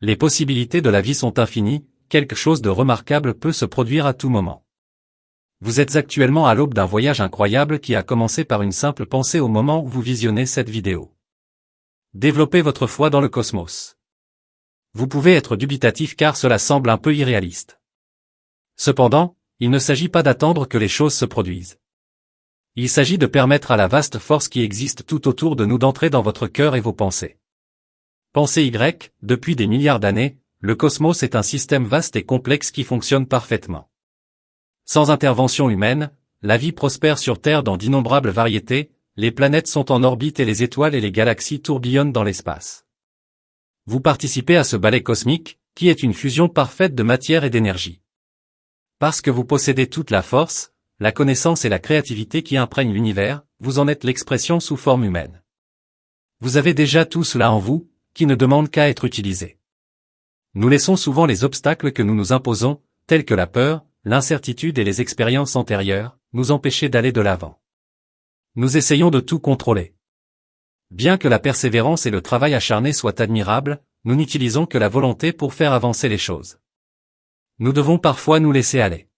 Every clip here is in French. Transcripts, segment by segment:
Les possibilités de la vie sont infinies, quelque chose de remarquable peut se produire à tout moment. Vous êtes actuellement à l'aube d'un voyage incroyable qui a commencé par une simple pensée au moment où vous visionnez cette vidéo. Développez votre foi dans le cosmos. Vous pouvez être dubitatif car cela semble un peu irréaliste. Cependant, il ne s'agit pas d'attendre que les choses se produisent. Il s'agit de permettre à la vaste force qui existe tout autour de nous d'entrer dans votre cœur et vos pensées. Pensée Y, depuis des milliards d'années, le cosmos est un système vaste et complexe qui fonctionne parfaitement. Sans intervention humaine, la vie prospère sur Terre dans d'innombrables variétés, les planètes sont en orbite et les étoiles et les galaxies tourbillonnent dans l'espace. Vous participez à ce ballet cosmique, qui est une fusion parfaite de matière et d'énergie. Parce que vous possédez toute la force, la connaissance et la créativité qui imprègnent l'univers, vous en êtes l'expression sous forme humaine. Vous avez déjà tout cela en vous, qui ne demande qu'à être utilisé. Nous laissons souvent les obstacles que nous nous imposons, tels que la peur, l'incertitude et les expériences antérieures, nous empêcher d'aller de l'avant. Nous essayons de tout contrôler. Bien que la persévérance et le travail acharné soient admirables, nous n'utilisons que la volonté pour faire avancer les choses. Nous devons parfois nous laisser aller.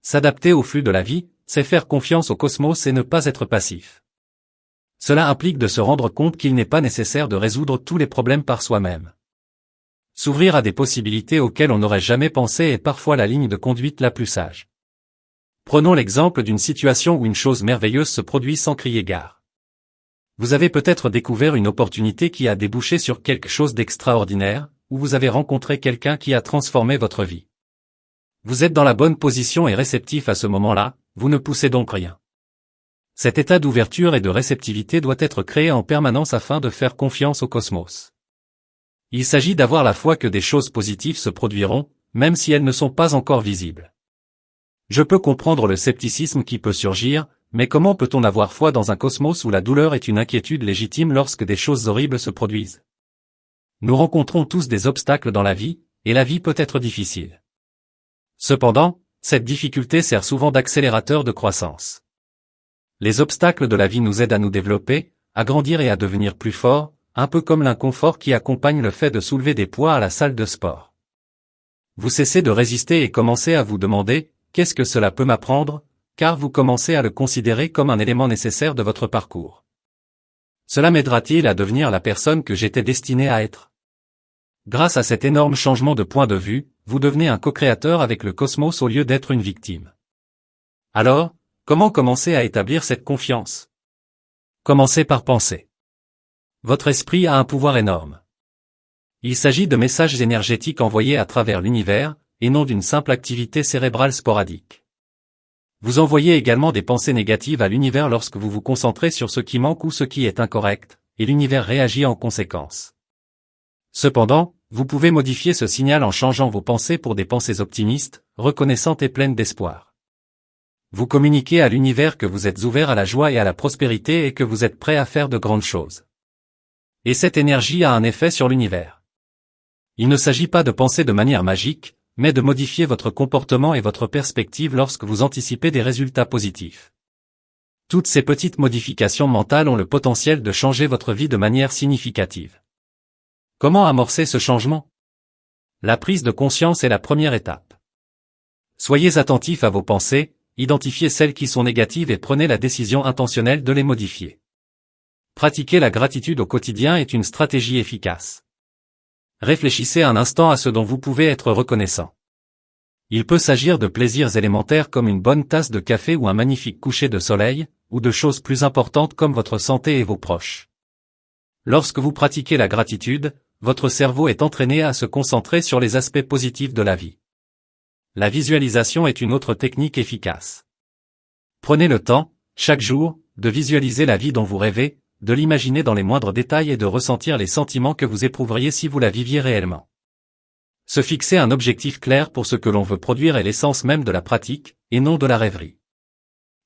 S'adapter au flux de la vie, c'est faire confiance au cosmos et ne pas être passif. Cela implique de se rendre compte qu'il n'est pas nécessaire de résoudre tous les problèmes par soi-même. S'ouvrir à des possibilités auxquelles on n'aurait jamais pensé est parfois la ligne de conduite la plus sage. Prenons l'exemple d'une situation où une chose merveilleuse se produit sans crier gare. Vous avez peut-être découvert une opportunité qui a débouché sur quelque chose d'extraordinaire, ou vous avez rencontré quelqu'un qui a transformé votre vie. Vous êtes dans la bonne position et réceptif à ce moment-là, vous ne poussez donc rien. Cet état d'ouverture et de réceptivité doit être créé en permanence afin de faire confiance au cosmos. Il s'agit d'avoir la foi que des choses positives se produiront, même si elles ne sont pas encore visibles. Je peux comprendre le scepticisme qui peut surgir, mais comment peut-on avoir foi dans un cosmos où la douleur est une inquiétude légitime lorsque des choses horribles se produisent? Nous rencontrons tous des obstacles dans la vie, et la vie peut être difficile. Cependant, cette difficulté sert souvent d'accélérateur de croissance. Les obstacles de la vie nous aident à nous développer, à grandir et à devenir plus forts, un peu comme l'inconfort qui accompagne le fait de soulever des poids à la salle de sport. Vous cessez de résister et commencez à vous demander, qu'est-ce que cela peut m'apprendre, car vous commencez à le considérer comme un élément nécessaire de votre parcours. Cela m'aidera-t-il à devenir la personne que j'étais destiné à être? Grâce à cet énorme changement de point de vue, vous devenez un co-créateur avec le cosmos au lieu d'être une victime. Alors, comment commencer à établir cette confiance? Commencez par penser. Votre esprit a un pouvoir énorme. Il s'agit de messages énergétiques envoyés à travers l'univers, et non d'une simple activité cérébrale sporadique. Vous envoyez également des pensées négatives à l'univers lorsque vous vous concentrez sur ce qui manque ou ce qui est incorrect, et l'univers réagit en conséquence. Cependant, vous pouvez modifier ce signal en changeant vos pensées pour des pensées optimistes, reconnaissantes et pleines d'espoir. Vous communiquez à l'univers que vous êtes ouvert à la joie et à la prospérité et que vous êtes prêt à faire de grandes choses. Et cette énergie a un effet sur l'univers. Il ne s'agit pas de penser de manière magique, mais de modifier votre comportement et votre perspective lorsque vous anticipez des résultats positifs. Toutes ces petites modifications mentales ont le potentiel de changer votre vie de manière significative. Comment amorcer ce changement? La prise de conscience est la première étape. Soyez attentif à vos pensées, identifiez celles qui sont négatives et prenez la décision intentionnelle de les modifier. Pratiquer la gratitude au quotidien est une stratégie efficace. Réfléchissez un instant à ce dont vous pouvez être reconnaissant. Il peut s'agir de plaisirs élémentaires comme une bonne tasse de café ou un magnifique coucher de soleil, ou de choses plus importantes comme votre santé et vos proches. Lorsque vous pratiquez la gratitude, votre cerveau est entraîné à se concentrer sur les aspects positifs de la vie. La visualisation est une autre technique efficace. Prenez le temps, chaque jour, de visualiser la vie dont vous rêvez, de l'imaginer dans les moindres détails et de ressentir les sentiments que vous éprouveriez si vous la viviez réellement. Se fixer un objectif clair pour ce que l'on veut produire est l'essence même de la pratique, et non de la rêverie.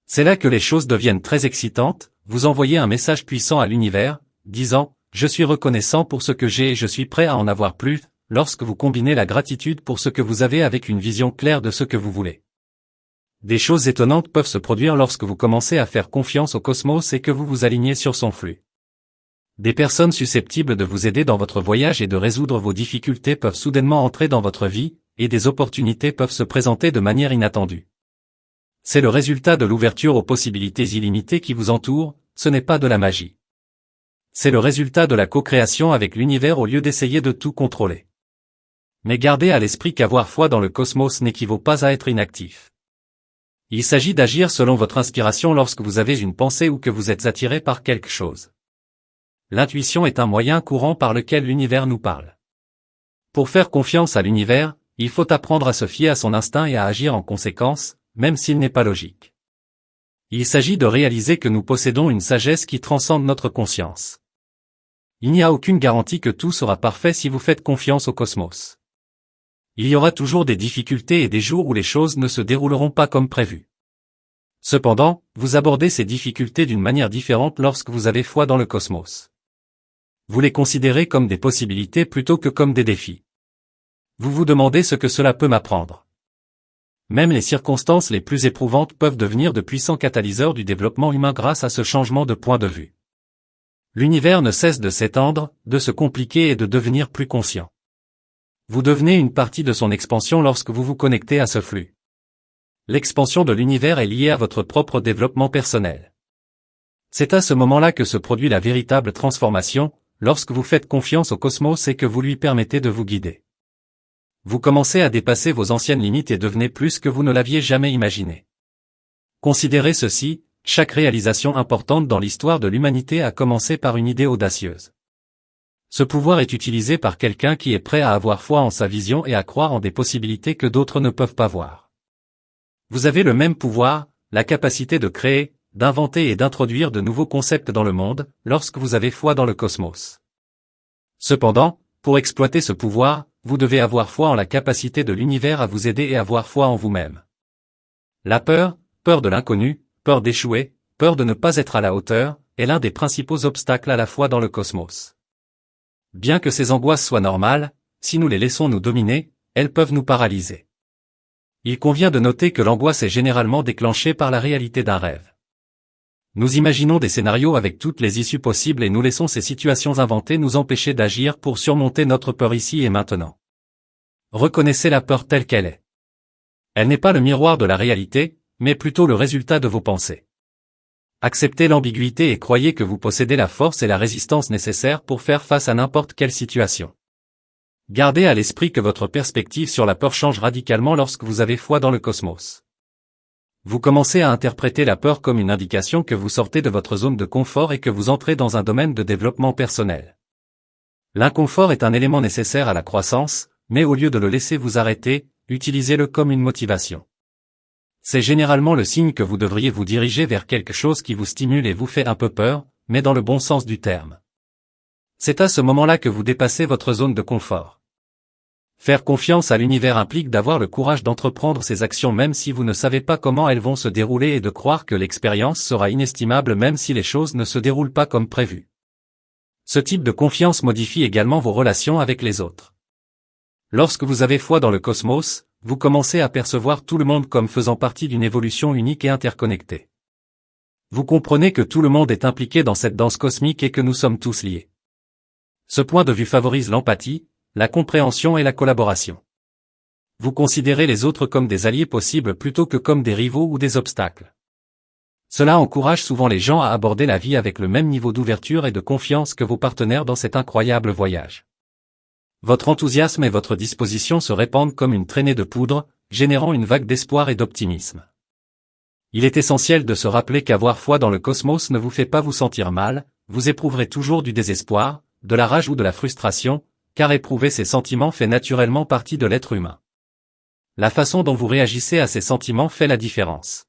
C'est là que les choses deviennent très excitantes, vous envoyez un message puissant à l'univers, disant « Je suis reconnaissant pour ce que j'ai et je suis prêt à en avoir plus », lorsque vous combinez la gratitude pour ce que vous avez avec une vision claire de ce que vous voulez. Des choses étonnantes peuvent se produire lorsque vous commencez à faire confiance au cosmos et que vous vous alignez sur son flux. Des personnes susceptibles de vous aider dans votre voyage et de résoudre vos difficultés peuvent soudainement entrer dans votre vie, et des opportunités peuvent se présenter de manière inattendue. C'est le résultat de l'ouverture aux possibilités illimitées qui vous entourent, ce n'est pas de la magie. C'est le résultat de la co-création avec l'univers au lieu d'essayer de tout contrôler. Mais gardez à l'esprit qu'avoir foi dans le cosmos n'équivaut pas à être inactif. Il s'agit d'agir selon votre inspiration lorsque vous avez une pensée ou que vous êtes attiré par quelque chose. L'intuition est un moyen courant par lequel l'univers nous parle. Pour faire confiance à l'univers, il faut apprendre à se fier à son instinct et à agir en conséquence, même s'il n'est pas logique. Il s'agit de réaliser que nous possédons une sagesse qui transcende notre conscience. Il n'y a aucune garantie que tout sera parfait si vous faites confiance au cosmos. Il y aura toujours des difficultés et des jours où les choses ne se dérouleront pas comme prévu. Cependant, vous abordez ces difficultés d'une manière différente lorsque vous avez foi dans le cosmos. Vous les considérez comme des possibilités plutôt que comme des défis. Vous vous demandez ce que cela peut m'apprendre. Même les circonstances les plus éprouvantes peuvent devenir de puissants catalyseurs du développement humain grâce à ce changement de point de vue. L'univers ne cesse de s'étendre, de se compliquer et de devenir plus conscient. Vous devenez une partie de son expansion lorsque vous vous connectez à ce flux. L'expansion de l'univers est liée à votre propre développement personnel. C'est à ce moment-là que se produit la véritable transformation, lorsque vous faites confiance au cosmos et que vous lui permettez de vous guider. Vous commencez à dépasser vos anciennes limites et devenez plus que vous ne l'aviez jamais imaginé. Considérez ceci, chaque réalisation importante dans l'histoire de l'humanité a commencé par une idée audacieuse. Ce pouvoir est utilisé par quelqu'un qui est prêt à avoir foi en sa vision et à croire en des possibilités que d'autres ne peuvent pas voir. Vous avez le même pouvoir, la capacité de créer, d'inventer et d'introduire de nouveaux concepts dans le monde, lorsque vous avez foi dans le cosmos. Cependant, pour exploiter ce pouvoir, vous devez avoir foi en la capacité de l'univers à vous aider et avoir foi en vous-même. La peur, peur de l'inconnu, peur d'échouer, peur de ne pas être à la hauteur, est l'un des principaux obstacles à la foi dans le cosmos. Bien que ces angoisses soient normales, si nous les laissons nous dominer, elles peuvent nous paralyser. Il convient de noter que l'angoisse est généralement déclenchée par la réalité d'un rêve. Nous imaginons des scénarios avec toutes les issues possibles et nous laissons ces situations inventées nous empêcher d'agir pour surmonter notre peur ici et maintenant. Reconnaissez la peur telle qu'elle est. Elle n'est pas le miroir de la réalité, mais plutôt le résultat de vos pensées. Acceptez l'ambiguïté et croyez que vous possédez la force et la résistance nécessaires pour faire face à n'importe quelle situation. Gardez à l'esprit que votre perspective sur la peur change radicalement lorsque vous avez foi dans le cosmos. Vous commencez à interpréter la peur comme une indication que vous sortez de votre zone de confort et que vous entrez dans un domaine de développement personnel. L'inconfort est un élément nécessaire à la croissance, mais au lieu de le laisser vous arrêter, utilisez-le comme une motivation. C'est généralement le signe que vous devriez vous diriger vers quelque chose qui vous stimule et vous fait un peu peur, mais dans le bon sens du terme. C'est à ce moment-là que vous dépassez votre zone de confort. Faire confiance à l'univers implique d'avoir le courage d'entreprendre ces actions même si vous ne savez pas comment elles vont se dérouler et de croire que l'expérience sera inestimable même si les choses ne se déroulent pas comme prévu. Ce type de confiance modifie également vos relations avec les autres. Lorsque vous avez foi dans le cosmos, vous commencez à percevoir tout le monde comme faisant partie d'une évolution unique et interconnectée. Vous comprenez que tout le monde est impliqué dans cette danse cosmique et que nous sommes tous liés. Ce point de vue favorise l'empathie, la compréhension et la collaboration. Vous considérez les autres comme des alliés possibles plutôt que comme des rivaux ou des obstacles. Cela encourage souvent les gens à aborder la vie avec le même niveau d'ouverture et de confiance que vos partenaires dans cet incroyable voyage. Votre enthousiasme et votre disposition se répandent comme une traînée de poudre, générant une vague d'espoir et d'optimisme. Il est essentiel de se rappeler qu'avoir foi dans le cosmos ne vous fait pas vous sentir mal, vous éprouverez toujours du désespoir, de la rage ou de la frustration, car éprouver ces sentiments fait naturellement partie de l'être humain. La façon dont vous réagissez à ces sentiments fait la différence.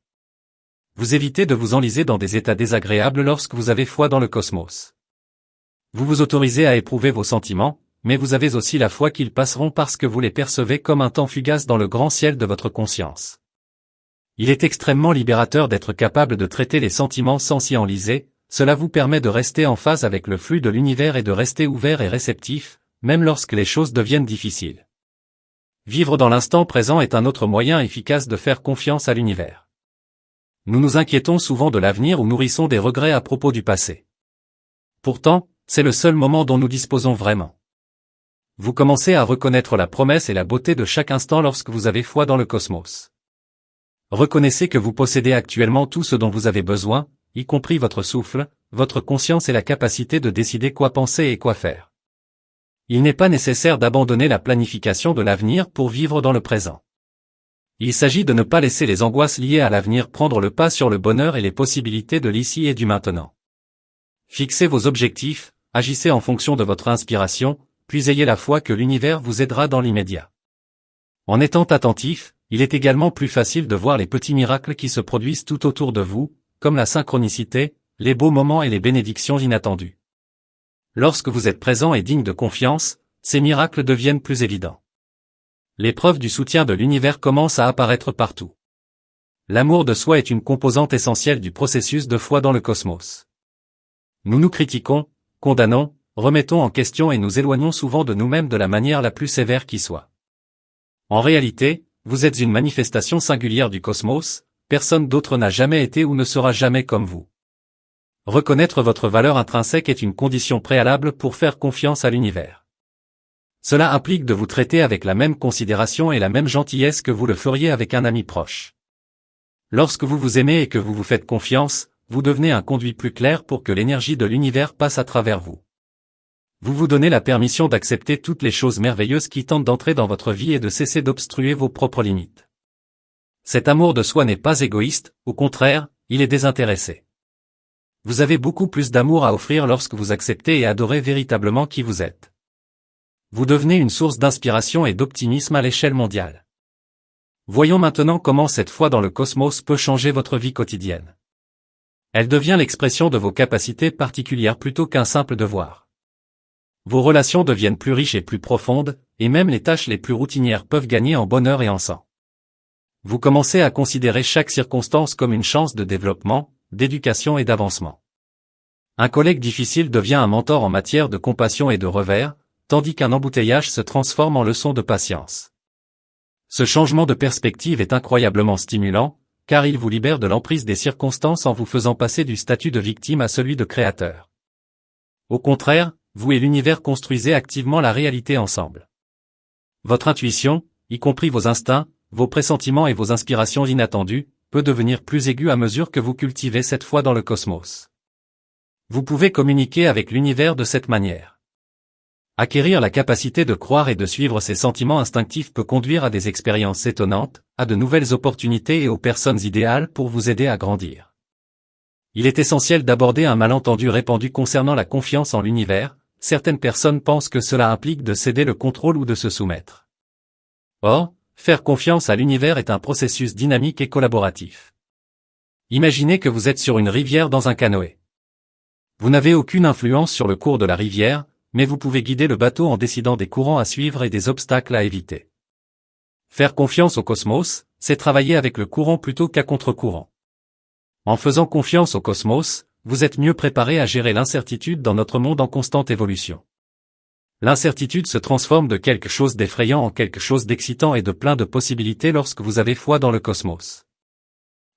Vous évitez de vous enliser dans des états désagréables lorsque vous avez foi dans le cosmos. Vous vous autorisez à éprouver vos sentiments, mais vous avez aussi la foi qu'ils passeront parce que vous les percevez comme un temps fugace dans le grand ciel de votre conscience. Il est extrêmement libérateur d'être capable de traiter les sentiments sans s'y enliser, cela vous permet de rester en phase avec le flux de l'univers et de rester ouvert et réceptif, même lorsque les choses deviennent difficiles. Vivre dans l'instant présent est un autre moyen efficace de faire confiance à l'univers. Nous nous inquiétons souvent de l'avenir ou nourrissons des regrets à propos du passé. Pourtant, c'est le seul moment dont nous disposons vraiment. Vous commencez à reconnaître la promesse et la beauté de chaque instant lorsque vous avez foi dans le cosmos. Reconnaissez que vous possédez actuellement tout ce dont vous avez besoin, y compris votre souffle, votre conscience et la capacité de décider quoi penser et quoi faire. Il n'est pas nécessaire d'abandonner la planification de l'avenir pour vivre dans le présent. Il s'agit de ne pas laisser les angoisses liées à l'avenir prendre le pas sur le bonheur et les possibilités de l'ici et du maintenant. Fixez vos objectifs, agissez en fonction de votre inspiration, puis ayez la foi que l'univers vous aidera dans l'immédiat. En étant attentif, il est également plus facile de voir les petits miracles qui se produisent tout autour de vous, comme la synchronicité, les beaux moments et les bénédictions inattendues. Lorsque vous êtes présent et digne de confiance, ces miracles deviennent plus évidents. Les preuves du soutien de l'univers commencent à apparaître partout. L'amour de soi est une composante essentielle du processus de foi dans le cosmos. Nous nous critiquons, condamnons, remettons en question et nous éloignons souvent de nous-mêmes de la manière la plus sévère qui soit. En réalité, vous êtes une manifestation singulière du cosmos, personne d'autre n'a jamais été ou ne sera jamais comme vous. Reconnaître votre valeur intrinsèque est une condition préalable pour faire confiance à l'univers. Cela implique de vous traiter avec la même considération et la même gentillesse que vous le feriez avec un ami proche. Lorsque vous vous aimez et que vous vous faites confiance, vous devenez un conduit plus clair pour que l'énergie de l'univers passe à travers vous. Vous vous donnez la permission d'accepter toutes les choses merveilleuses qui tentent d'entrer dans votre vie et de cesser d'obstruer vos propres limites. Cet amour de soi n'est pas égoïste, au contraire, il est désintéressé. Vous avez beaucoup plus d'amour à offrir lorsque vous acceptez et adorez véritablement qui vous êtes. Vous devenez une source d'inspiration et d'optimisme à l'échelle mondiale. Voyons maintenant comment cette foi dans le cosmos peut changer votre vie quotidienne. Elle devient l'expression de vos capacités particulières plutôt qu'un simple devoir. Vos relations deviennent plus riches et plus profondes, et même les tâches les plus routinières peuvent gagner en bonheur et en sens. Vous commencez à considérer chaque circonstance comme une chance de développement, d'éducation et d'avancement. Un collègue difficile devient un mentor en matière de compassion et de revers, tandis qu'un embouteillage se transforme en leçon de patience. Ce changement de perspective est incroyablement stimulant, car il vous libère de l'emprise des circonstances en vous faisant passer du statut de victime à celui de créateur. Au contraire, vous et l'univers construisez activement la réalité ensemble. Votre intuition, y compris vos instincts, vos pressentiments et vos inspirations inattendues, peut devenir plus aiguë à mesure que vous cultivez cette foi dans le cosmos. Vous pouvez communiquer avec l'univers de cette manière. Acquérir la capacité de croire et de suivre ses sentiments instinctifs peut conduire à des expériences étonnantes, à de nouvelles opportunités et aux personnes idéales pour vous aider à grandir. Il est essentiel d'aborder un malentendu répandu concernant la confiance en l'univers. Certaines personnes pensent que cela implique de céder le contrôle ou de se soumettre. Or, faire confiance à l'univers est un processus dynamique et collaboratif. Imaginez que vous êtes sur une rivière dans un canoë. Vous n'avez aucune influence sur le cours de la rivière, mais vous pouvez guider le bateau en décidant des courants à suivre et des obstacles à éviter. Faire confiance au cosmos, c'est travailler avec le courant plutôt qu'à contre-courant. En faisant confiance au cosmos, vous êtes mieux préparé à gérer l'incertitude dans notre monde en constante évolution. L'incertitude se transforme de quelque chose d'effrayant en quelque chose d'excitant et de plein de possibilités lorsque vous avez foi dans le cosmos.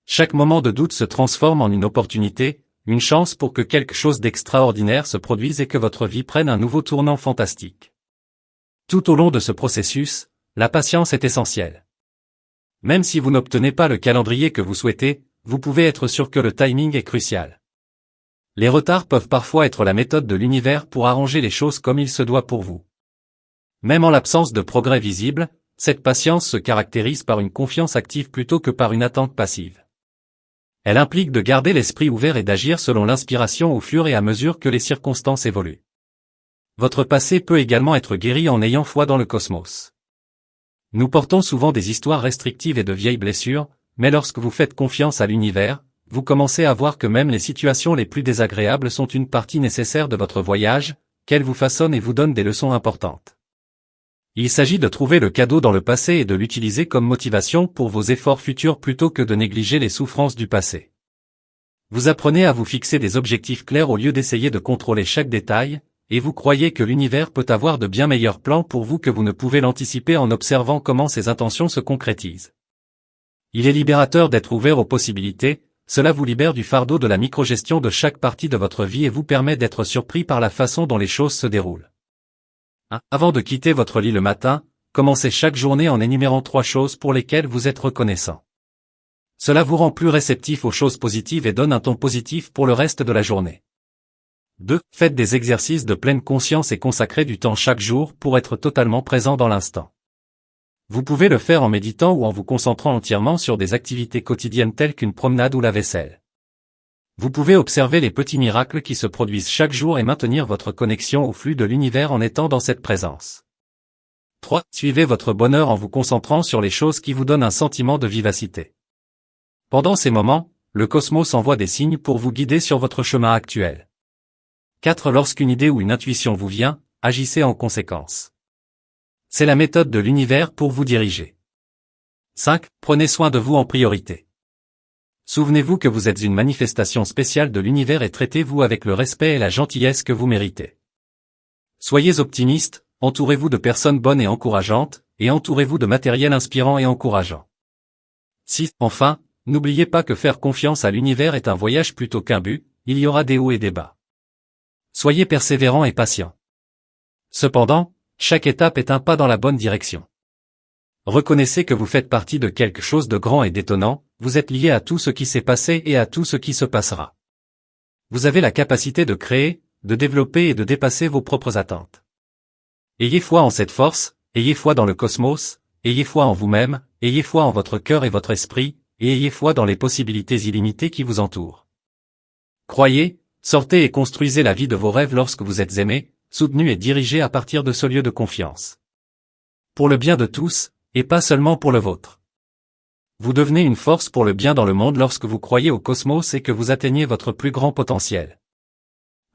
Chaque moment de doute se transforme en une opportunité, une chance pour que quelque chose d'extraordinaire se produise et que votre vie prenne un nouveau tournant fantastique. Tout au long de ce processus, la patience est essentielle. Même si vous n'obtenez pas le calendrier que vous souhaitez, vous pouvez être sûr que le timing est crucial. Les retards peuvent parfois être la méthode de l'univers pour arranger les choses comme il se doit pour vous. Même en l'absence de progrès visible, cette patience se caractérise par une confiance active plutôt que par une attente passive. Elle implique de garder l'esprit ouvert et d'agir selon l'inspiration au fur et à mesure que les circonstances évoluent. Votre passé peut également être guéri en ayant foi dans le cosmos. Nous portons souvent des histoires restrictives et de vieilles blessures, mais lorsque vous faites confiance à l'univers, vous commencez à voir que même les situations les plus désagréables sont une partie nécessaire de votre voyage, qu'elles vous façonnent et vous donnent des leçons importantes. Il s'agit de trouver le cadeau dans le passé et de l'utiliser comme motivation pour vos efforts futurs plutôt que de négliger les souffrances du passé. Vous apprenez à vous fixer des objectifs clairs au lieu d'essayer de contrôler chaque détail, et vous croyez que l'univers peut avoir de bien meilleurs plans pour vous que vous ne pouvez l'anticiper en observant comment ses intentions se concrétisent. Il est libérateur d'être ouvert aux possibilités, cela vous libère du fardeau de la microgestion de chaque partie de votre vie et vous permet d'être surpris par la façon dont les choses se déroulent. Avant de quitter votre lit le matin, commencez chaque journée en énumérant 3 choses pour lesquelles vous êtes reconnaissant. Cela vous rend plus réceptif aux choses positives et donne un ton positif pour le reste de la journée. 2. Faites des exercices de pleine conscience et consacrez du temps chaque jour pour être totalement présent dans l'instant. Vous pouvez le faire en méditant ou en vous concentrant entièrement sur des activités quotidiennes telles qu'une promenade ou la vaisselle. Vous pouvez observer les petits miracles qui se produisent chaque jour et maintenir votre connexion au flux de l'univers en étant dans cette présence. 3. Suivez votre bonheur en vous concentrant sur les choses qui vous donnent un sentiment de vivacité. Pendant ces moments, le cosmos envoie des signes pour vous guider sur votre chemin actuel. 4. Lorsqu'une idée ou une intuition vous vient, agissez en conséquence. C'est la méthode de l'univers pour vous diriger. 5. Prenez soin de vous en priorité. Souvenez-vous que vous êtes une manifestation spéciale de l'univers et traitez-vous avec le respect et la gentillesse que vous méritez. Soyez optimiste, entourez-vous de personnes bonnes et encourageantes, et entourez-vous de matériel inspirant et encourageant. 6. Enfin, n'oubliez pas que faire confiance à l'univers est un voyage plutôt qu'un but, il y aura des hauts et des bas. Soyez persévérant et patient. Cependant, chaque étape est un pas dans la bonne direction. Reconnaissez que vous faites partie de quelque chose de grand et d'étonnant, vous êtes lié à tout ce qui s'est passé et à tout ce qui se passera. Vous avez la capacité de créer, de développer et de dépasser vos propres attentes. Ayez foi en cette force, ayez foi dans le cosmos, ayez foi en vous-même, ayez foi en votre cœur et votre esprit, et ayez foi dans les possibilités illimitées qui vous entourent. Croyez, sortez et construisez la vie de vos rêves lorsque vous êtes aimé, soutenu et dirigé à partir de ce lieu de confiance. Pour le bien de tous, et pas seulement pour le vôtre. Vous devenez une force pour le bien dans le monde lorsque vous croyez au cosmos et que vous atteignez votre plus grand potentiel.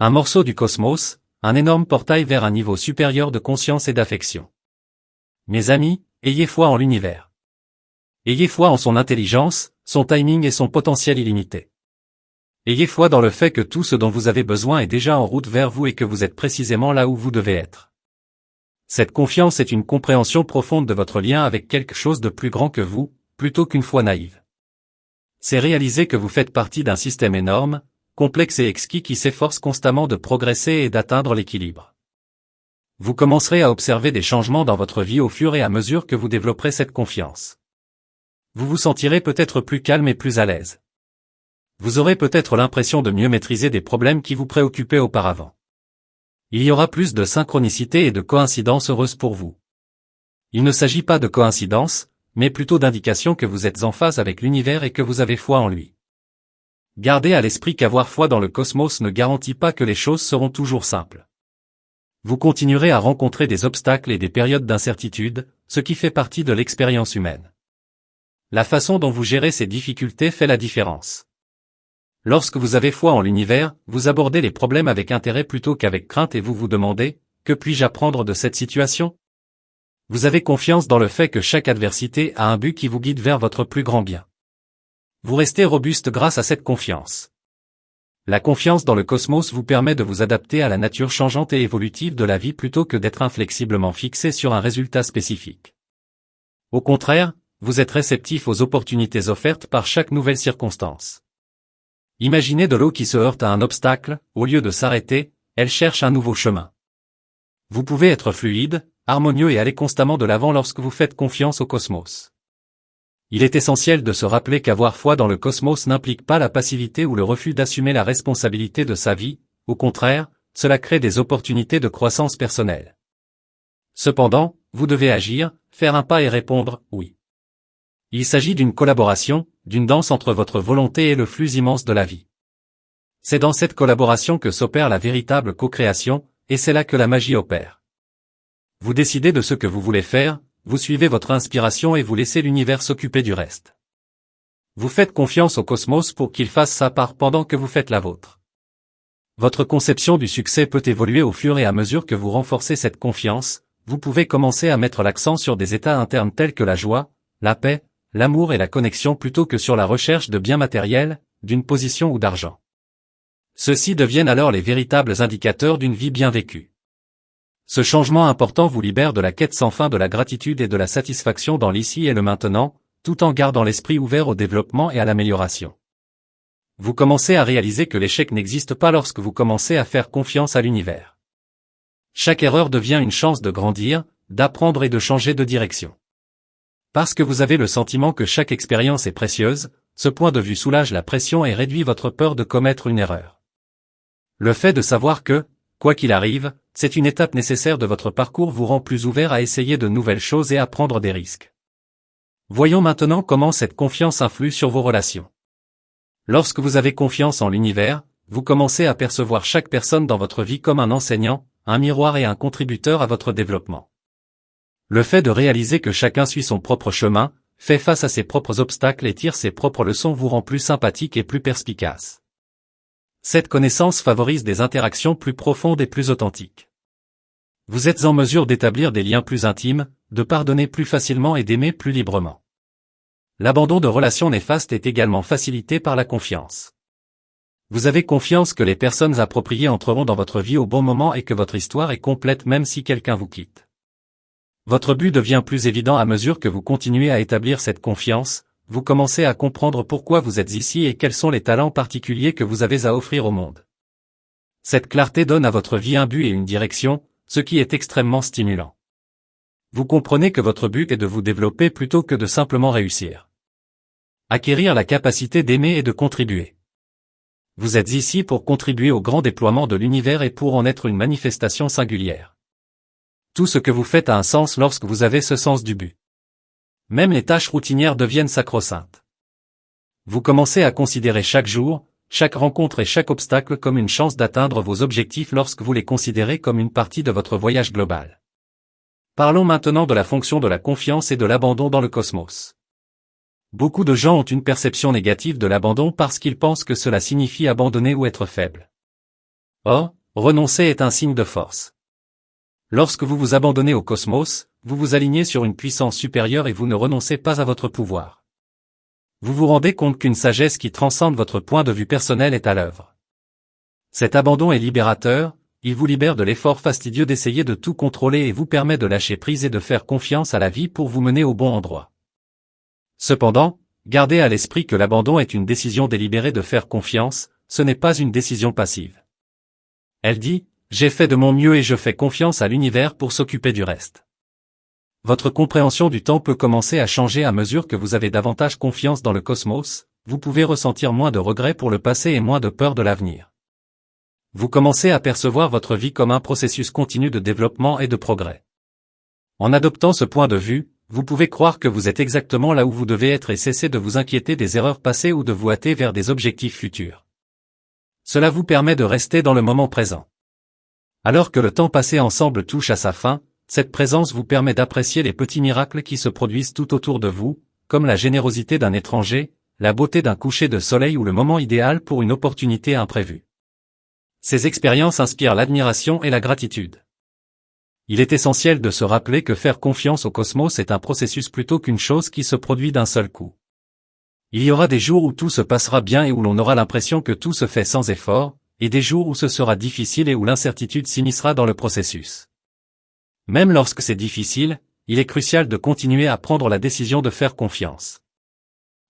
Un morceau du cosmos, un énorme portail vers un niveau supérieur de conscience et d'affection. Mes amis, ayez foi en l'univers. Ayez foi en son intelligence, son timing et son potentiel illimité. Ayez foi dans le fait que tout ce dont vous avez besoin est déjà en route vers vous et que vous êtes précisément là où vous devez être. Cette confiance est une compréhension profonde de votre lien avec quelque chose de plus grand que vous, plutôt qu'une foi naïve. C'est réaliser que vous faites partie d'un système énorme, complexe et exquis qui s'efforce constamment de progresser et d'atteindre l'équilibre. Vous commencerez à observer des changements dans votre vie au fur et à mesure que vous développerez cette confiance. Vous vous sentirez peut-être plus calme et plus à l'aise. Vous aurez peut-être l'impression de mieux maîtriser des problèmes qui vous préoccupaient auparavant. Il y aura plus de synchronicité et de coïncidences heureuses pour vous. Il ne s'agit pas de coïncidence, mais plutôt d'indication que vous êtes en phase avec l'univers et que vous avez foi en lui. Gardez à l'esprit qu'avoir foi dans le cosmos ne garantit pas que les choses seront toujours simples. Vous continuerez à rencontrer des obstacles et des périodes d'incertitude, ce qui fait partie de l'expérience humaine. La façon dont vous gérez ces difficultés fait la différence. Lorsque vous avez foi en l'univers, vous abordez les problèmes avec intérêt plutôt qu'avec crainte et vous vous demandez, que puis-je apprendre de cette situation? Vous avez confiance dans le fait que chaque adversité a un but qui vous guide vers votre plus grand bien. Vous restez robuste grâce à cette confiance. La confiance dans le cosmos vous permet de vous adapter à la nature changeante et évolutive de la vie plutôt que d'être inflexiblement fixé sur un résultat spécifique. Au contraire, vous êtes réceptif aux opportunités offertes par chaque nouvelle circonstance. Imaginez de l'eau qui se heurte à un obstacle, au lieu de s'arrêter, elle cherche un nouveau chemin. Vous pouvez être fluide, harmonieux et aller constamment de l'avant lorsque vous faites confiance au cosmos. Il est essentiel de se rappeler qu'avoir foi dans le cosmos n'implique pas la passivité ou le refus d'assumer la responsabilité de sa vie, au contraire, cela crée des opportunités de croissance personnelle. Cependant, vous devez agir, faire un pas et répondre « oui ». Il s'agit d'une collaboration, d'une danse entre votre volonté et le flux immense de la vie. C'est dans cette collaboration que s'opère la véritable co-création, et c'est là que la magie opère. Vous décidez de ce que vous voulez faire, vous suivez votre inspiration et vous laissez l'univers s'occuper du reste. Vous faites confiance au cosmos pour qu'il fasse sa part pendant que vous faites la vôtre. Votre conception du succès peut évoluer au fur et à mesure que vous renforcez cette confiance, vous pouvez commencer à mettre l'accent sur des états internes tels que la joie, la paix, l'amour et la connexion plutôt que sur la recherche de biens matériels, d'une position ou d'argent. Ceux-ci deviennent alors les véritables indicateurs d'une vie bien vécue. Ce changement important vous libère de la quête sans fin de la gratitude et de la satisfaction dans l'ici et le maintenant, tout en gardant l'esprit ouvert au développement et à l'amélioration. Vous commencez à réaliser que l'échec n'existe pas lorsque vous commencez à faire confiance à l'univers. Chaque erreur devient une chance de grandir, d'apprendre et de changer de direction. Parce que vous avez le sentiment que chaque expérience est précieuse, ce point de vue soulage la pression et réduit votre peur de commettre une erreur. Le fait de savoir que, quoi qu'il arrive, c'est une étape nécessaire de votre parcours vous rend plus ouvert à essayer de nouvelles choses et à prendre des risques. Voyons maintenant comment cette confiance influe sur vos relations. Lorsque vous avez confiance en l'univers, vous commencez à percevoir chaque personne dans votre vie comme un enseignant, un miroir et un contributeur à votre développement. Le fait de réaliser que chacun suit son propre chemin, fait face à ses propres obstacles et tire ses propres leçons vous rend plus sympathique et plus perspicace. Cette connaissance favorise des interactions plus profondes et plus authentiques. Vous êtes en mesure d'établir des liens plus intimes, de pardonner plus facilement et d'aimer plus librement. L'abandon de relations néfastes est également facilité par la confiance. Vous avez confiance que les personnes appropriées entreront dans votre vie au bon moment et que votre histoire est complète même si quelqu'un vous quitte. Votre but devient plus évident à mesure que vous continuez à établir cette confiance, vous commencez à comprendre pourquoi vous êtes ici et quels sont les talents particuliers que vous avez à offrir au monde. Cette clarté donne à votre vie un but et une direction, ce qui est extrêmement stimulant. Vous comprenez que votre but est de vous développer plutôt que de simplement réussir. Acquérir la capacité d'aimer et de contribuer. Vous êtes ici pour contribuer au grand déploiement de l'univers et pour en être une manifestation singulière. Tout ce que vous faites a un sens lorsque vous avez ce sens du but. Même les tâches routinières deviennent sacro-saintes. Vous commencez à considérer chaque jour, chaque rencontre et chaque obstacle comme une chance d'atteindre vos objectifs lorsque vous les considérez comme une partie de votre voyage global. Parlons maintenant de la fonction de la confiance et de l'abandon dans le cosmos. Beaucoup de gens ont une perception négative de l'abandon parce qu'ils pensent que cela signifie abandonner ou être faible. Or, renoncer est un signe de force. Lorsque vous vous abandonnez au cosmos, vous vous alignez sur une puissance supérieure et vous ne renoncez pas à votre pouvoir. Vous vous rendez compte qu'une sagesse qui transcende votre point de vue personnel est à l'œuvre. Cet abandon est libérateur, il vous libère de l'effort fastidieux d'essayer de tout contrôler et vous permet de lâcher prise et de faire confiance à la vie pour vous mener au bon endroit. Cependant, gardez à l'esprit que l'abandon est une décision délibérée de faire confiance, ce n'est pas une décision passive. Elle dit, j'ai fait de mon mieux et je fais confiance à l'univers pour s'occuper du reste. Votre compréhension du temps peut commencer à changer à mesure que vous avez davantage confiance dans le cosmos, vous pouvez ressentir moins de regrets pour le passé et moins de peur de l'avenir. Vous commencez à percevoir votre vie comme un processus continu de développement et de progrès. En adoptant ce point de vue, vous pouvez croire que vous êtes exactement là où vous devez être et cesser de vous inquiéter des erreurs passées ou de vous hâter vers des objectifs futurs. Cela vous permet de rester dans le moment présent. Alors que le temps passé ensemble touche à sa fin, cette présence vous permet d'apprécier les petits miracles qui se produisent tout autour de vous, comme la générosité d'un étranger, la beauté d'un coucher de soleil ou le moment idéal pour une opportunité imprévue. Ces expériences inspirent l'admiration et la gratitude. Il est essentiel de se rappeler que faire confiance au cosmos est un processus plutôt qu'une chose qui se produit d'un seul coup. Il y aura des jours où tout se passera bien et où l'on aura l'impression que tout se fait sans effort, et des jours où ce sera difficile et où l'incertitude s'immiscera dans le processus. Même lorsque c'est difficile, il est crucial de continuer à prendre la décision de faire confiance.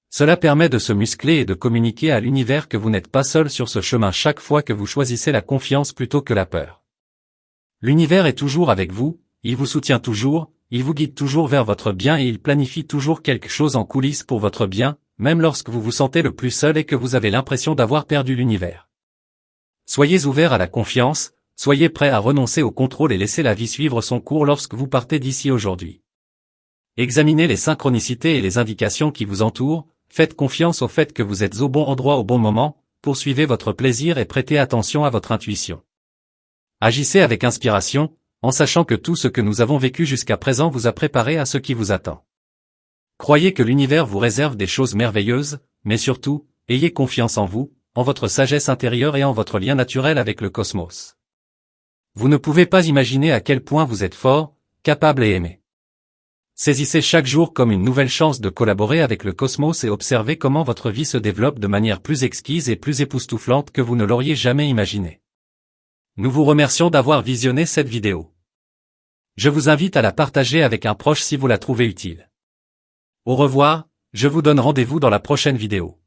Cela permet de se muscler et de communiquer à l'univers que vous n'êtes pas seul sur ce chemin chaque fois que vous choisissez la confiance plutôt que la peur. L'univers est toujours avec vous, il vous soutient toujours, il vous guide toujours vers votre bien et il planifie toujours quelque chose en coulisses pour votre bien, même lorsque vous vous sentez le plus seul et que vous avez l'impression d'avoir perdu l'univers. Soyez ouverts à la confiance, soyez prêts à renoncer au contrôle et laisser la vie suivre son cours lorsque vous partez d'ici aujourd'hui. Examinez les synchronicités et les indications qui vous entourent, faites confiance au fait que vous êtes au bon endroit au bon moment, poursuivez votre plaisir et prêtez attention à votre intuition. Agissez avec inspiration, en sachant que tout ce que nous avons vécu jusqu'à présent vous a préparé à ce qui vous attend. Croyez que l'univers vous réserve des choses merveilleuses, mais surtout, ayez confiance en vous, en votre sagesse intérieure et en votre lien naturel avec le cosmos. Vous ne pouvez pas imaginer à quel point vous êtes fort, capable et aimé. Saisissez chaque jour comme une nouvelle chance de collaborer avec le cosmos et observez comment votre vie se développe de manière plus exquise et plus époustouflante que vous ne l'auriez jamais imaginé. Nous vous remercions d'avoir visionné cette vidéo. Je vous invite à la partager avec un proche si vous la trouvez utile. Au revoir, je vous donne rendez-vous dans la prochaine vidéo.